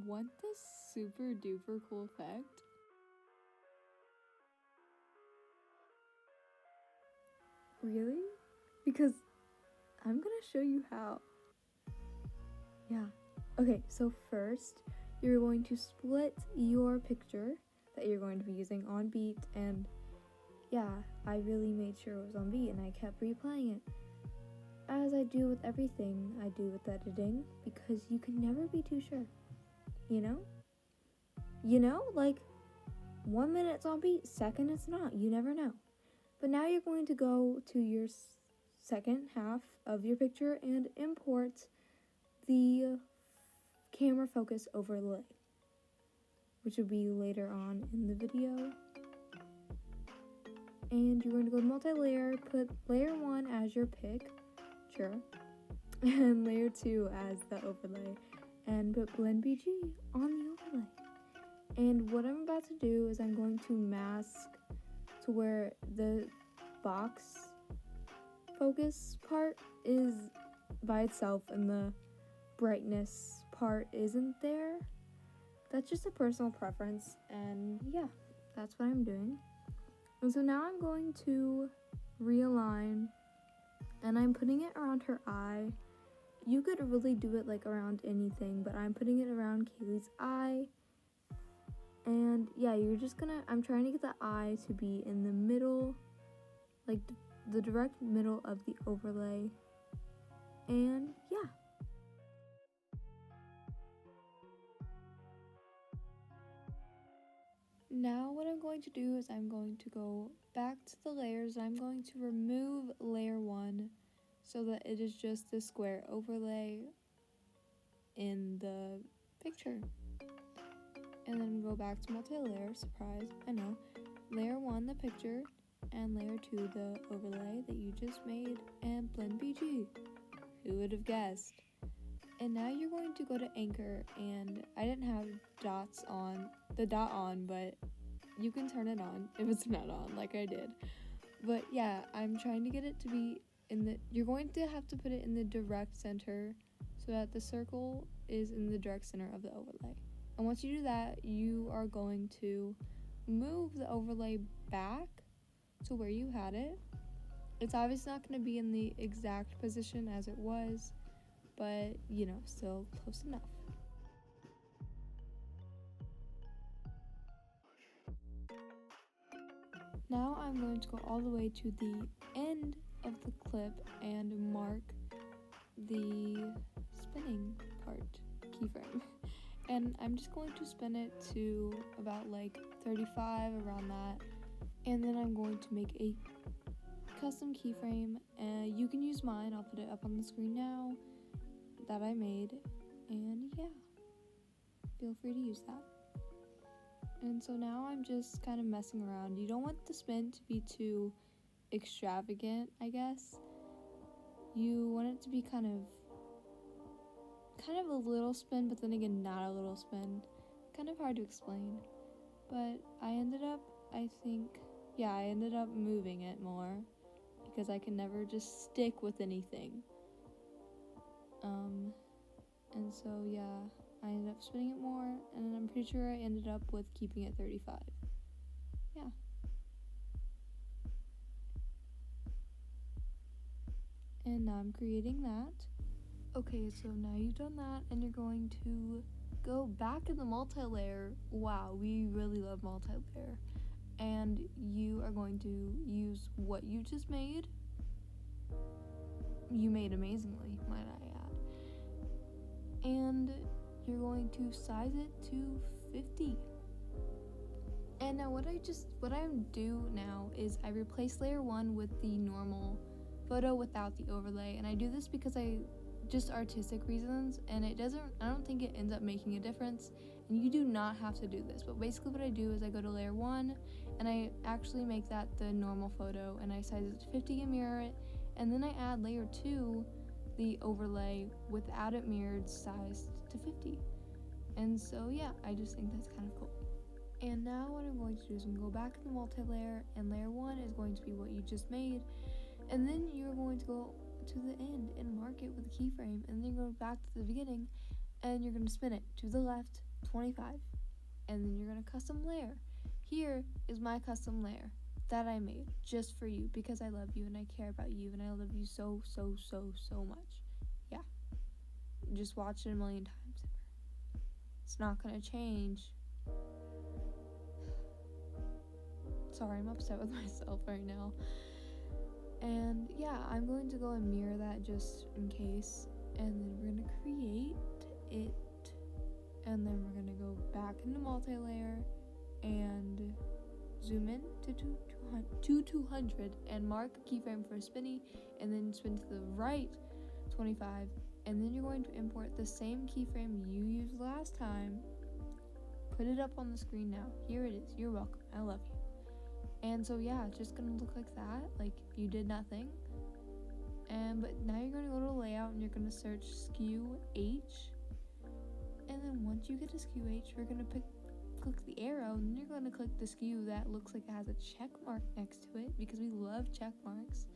want this super duper cool effect? Really? Because I'm gonna show you how. Yeah. Okay, so first, you're going to split your picture that you're going to be using on beat, and yeah, I really made sure it was on beat and I kept replaying it. As I do with everything I do with editing, because you can never be too sure. You know? Like 1 minute it's on beat, second it's not. You never know. But now you're going to go to your second half of your picture and import the camera focus overlay, which will be later on in the video. And you're going to go to multi-layer, put layer 1 as your picture, and layer 2 as the overlay, and put blend BG on the overlay. And what I'm about to do is I'm going to mask to where the box focus part is by itself and the brightness part isn't there. That's just a personal preference, and yeah, that's what I'm doing. And so now I'm going to realign, and I'm putting it around her eye. You could really do it like around anything, but I'm putting it around Kaylee's eye. And yeah, I'm trying to get the eye to be in the middle, like the direct middle of the overlay. And yeah. Now what I'm going to do is I'm going to go back to the layers. I'm going to remove layer 1 so that it is just the square overlay in the picture. And then go back to multi-layer, surprise, I know. Layer 1, the picture, and layer 2, the overlay that you just made, and blend BG. Who would have guessed? And now you're going to go to anchor, and I didn't have the dot on, but you can turn it on if it's not on, like I did. But yeah, I'm trying to get it to be you're going to have to put it in the direct center so that the circle is in the direct center of the overlay. And once you do that, you are going to move the overlay back to where you had it. It's obviously not going to be in the exact position as it was, but still close enough. Now I'm going to go all the way to the end of the clip and mark the spinning part, keyframe. And I'm just going to spin it to about like 35, around that. And then I'm going to make a custom keyframe. You can use mine, I'll put it up on the screen now, that I made. And yeah, feel free to use that. And so now I'm just kind of messing around. You don't want the spin to be too extravagant, I guess. You want it to be kind of a little spin, but then again not a little spin. Kind of hard to explain. But I ended up moving it more because I can never just stick with anything. And so yeah, I ended up spinning it more, and I'm pretty sure I ended up with keeping it 35. Yeah. And now I'm creating that. Okay, so now you've done that, and you're going to go back in the multi-layer. Wow, we really love multi-layer. And you are going to use what you just made. You made amazingly, might I add. And you're going to size it to 50. And now what I'm do now is I replace layer 1 with the normal photo without the overlay. And I do this because just artistic reasons, and I don't think it ends up making a difference, and you do not have to do this. But basically what I do is I go to layer 1 and I actually make that the normal photo, and I size it to 50 and mirror it, and then I add layer 2, the overlay, without it mirrored, sized to 50. And so yeah, I just think that's kind of cool. And now what I'm going to do is I'm going to go back in the multi-layer, and layer 1 is going to be what you just made, and then you're going to go to the end and mark it with a keyframe, and then go back to the beginning, and you're going to spin it to the left 25. And then you're going to custom layer. Here is my custom layer that I made just for you because I love you and I care about you and I love you so, so, so, so much. Yeah. Just watch it a million times. It's not going to change. Sorry, I'm upset with myself right now. And yeah, I'm going to go and mirror that just in case. And then we're going to create it. And then we're going to go back into multi-layer and zoom in to 200 and mark a keyframe for spinny, and then spin to the right 25, and then you're going to import the same keyframe you used last time, put it up on the screen now. Here it is. You're welcome. I love you. And so yeah, it's just gonna look like that, like you did nothing. But now you're gonna go to layout and you're gonna search skew H, and then once you get to skew H, we're gonna click the arrow, and then you're going to click the skew that looks like it has a check mark next to it because we love check marks.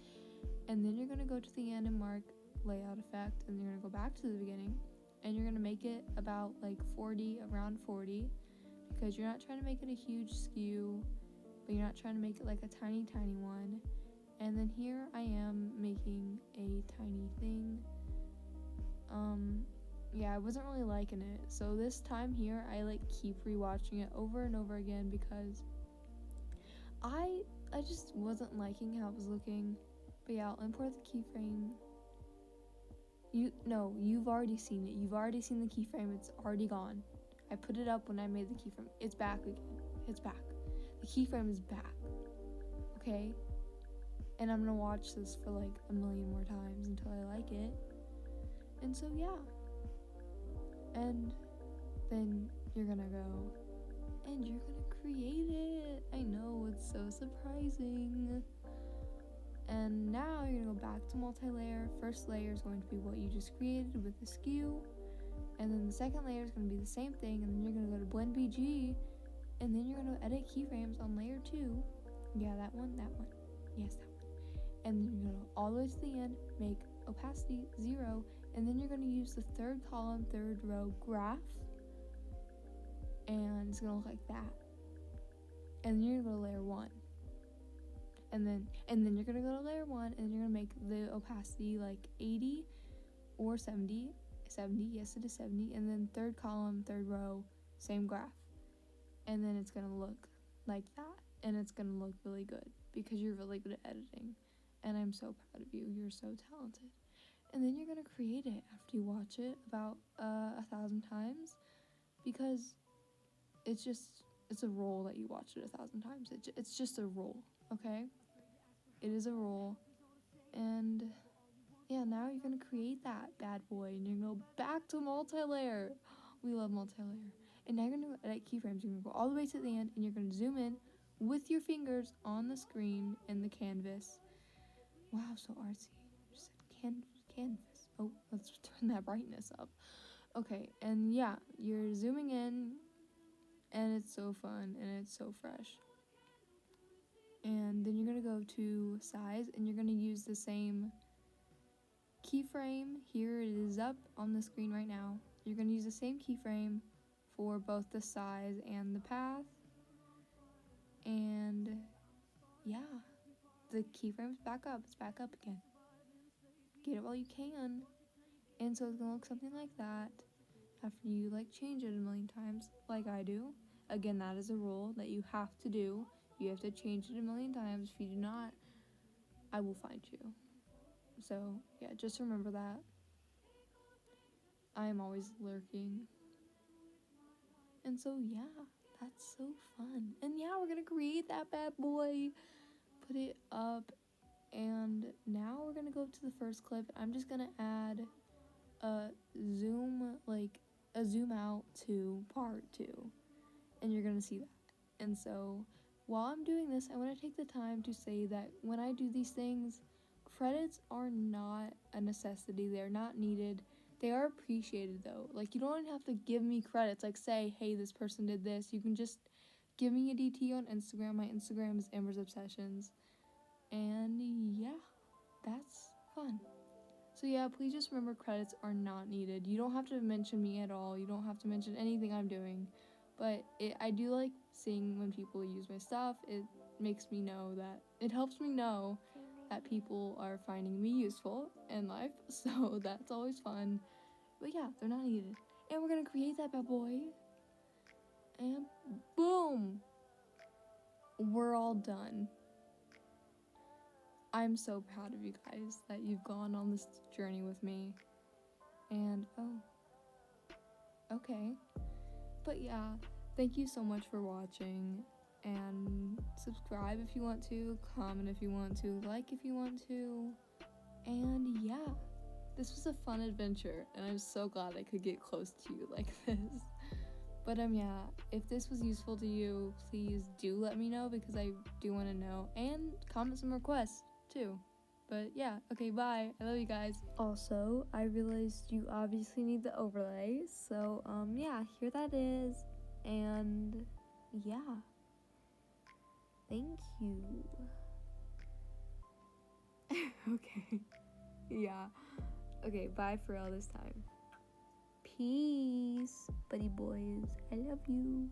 And then you're going to go to the end and mark layout effect, and you're going to go back to the beginning, and you're going to make it about like 40, around 40, because you're not trying to make it a huge skew, but you're not trying to make it like a tiny one. And then here I am making a tiny thing. Yeah, I wasn't really liking it. So this time here, I like keep rewatching it over and over again because I just wasn't liking how it was looking. But yeah, I'll import the keyframe. You've already seen it. You've already seen the keyframe. It's already gone. I put it up when I made the keyframe. It's back again. It's back. The keyframe is back. Okay? And I'm gonna watch this for like a million more times until I like it. And so yeah. And then you're gonna go and you're gonna create it. I know, it's so surprising. And now you're gonna go back to multi-layer. First layer is going to be what you just created with the skew, and then the second layer is going to be the same thing, and then you're gonna go to blend BG, and then you're gonna edit keyframes on layer 2. Yeah, that one, yes, that one. And then you're gonna go all the way to the end, make opacity 0, and then you're going to use the third column, third row graph, and it's going to look like that. And then you're going to go to layer 1. And then you're going to go to layer 1, and you're going to make the opacity like 80 or 70. 70, yes it is 70. And then third column, third row, same graph. And then it's going to look like that. And it's going to look really good because you're really good at editing. And I'm so proud of you. You're so talented. And then you're going to create it after you watch it about 1,000 times, because it's a role that you watch it 1,000 times. It's just a role, okay? It is a role. And yeah, now you're going to create that bad boy, and you're going to go back to multi-layer. We love multi-layer. And now you're going to edit keyframes. You're going to go all the way to the end, and you're going to zoom in with your fingers on the screen in the canvas. Wow, so artsy. Just said canvas. Oh, let's turn that brightness up. Okay, and yeah, you're zooming in, and it's so fun, and it's so fresh. And then you're going to go to size, and you're going to use the same keyframe. Here it is up on the screen right now. You're going to use the same keyframe for both the size and the path. And yeah, the keyframe's back up. It's back up again. Get it while you can. And so it's going to look something like that after you like change it a million times like I do. Again, that is a rule that you have to do. You have to change it a million times. If you do not, I will find you. So yeah, just remember that. I am always lurking. And so yeah, that's so fun. And yeah, we're gonna create that bad boy, put it up, and now we're gonna go to the first clip. I'm just gonna add a zoom out to part 2, and you're gonna see that. And so while I'm doing this, I want to take the time to say that when I do these things, credits are not a necessity. They're not needed. They are appreciated though. Like, you don't have to give me credits, like say, hey, this person did this. You can just give me a DT on Instagram. My Instagram is embersobsessions. And yeah, that's fun. So yeah, please just remember credits are not needed. You don't have to mention me at all. You don't have to mention anything I'm doing. But I do like seeing when people use my stuff. It makes me know that, it helps me know that people are finding me useful in life. So that's always fun. But yeah, they're not needed. And we're gonna create that bad boy. And boom! We're all done. I'm so proud of you guys that you've gone on this journey with me. And oh, okay. But yeah, thank you so much for watching. And subscribe if you want to, comment if you want to, like if you want to. And yeah, this was a fun adventure, and I'm so glad I could get close to you like this. But yeah, if this was useful to you, please do let me know, because I do want to know, and comment some requests too. But yeah, okay, bye. I love you guys. Also, I realized you obviously need the overlay, so yeah, here that is. And yeah, thank you. Okay. Yeah. Okay, bye for all this time. Peace, buddy boys. I love you.